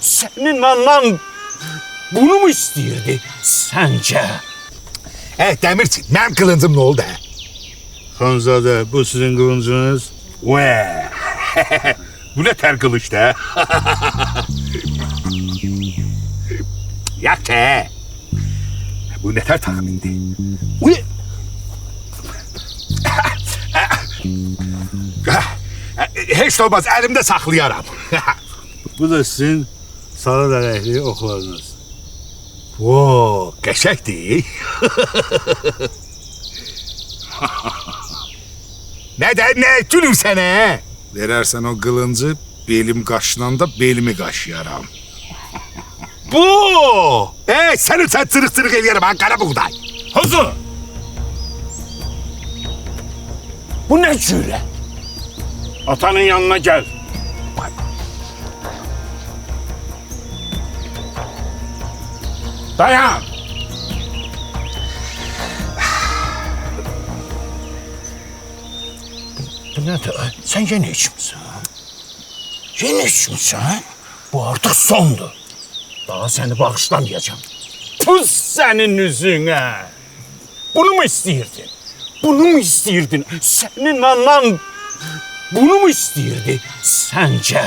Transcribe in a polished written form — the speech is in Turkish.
Senin anan bunu mu istəyirdi səncə? Demirçin, benim kılıncım ne oldu? Hanzade, bu sizin kılıncınız. Ve bu ne ter kılıç da? Yak ki. Bu ne ter tahmindi? Uy. Hiç olmaz, elimde saklayaram. Bu da sizin sarı dələkli oxlarınız. Oo, geçek değil. ne gülümsene? Verersen o kılıncı belim kaşınanda belimi kaşıyaram. Bu! Seni sen tırık tırık eleyerim ha, kara buğday. Hazır. Bu ne cüret? Atanın yanına gel. Dayan. Bu nedir? Sen yine içmişsin. Yine içmişsin. Bu artık sondu. Daha seni bağışlamayacağım. Tuz senin yüzüne. Bunu mu istəyirdin? Bunu mu istəyirdin? Senin anan bunu mu istəyirdi səncə?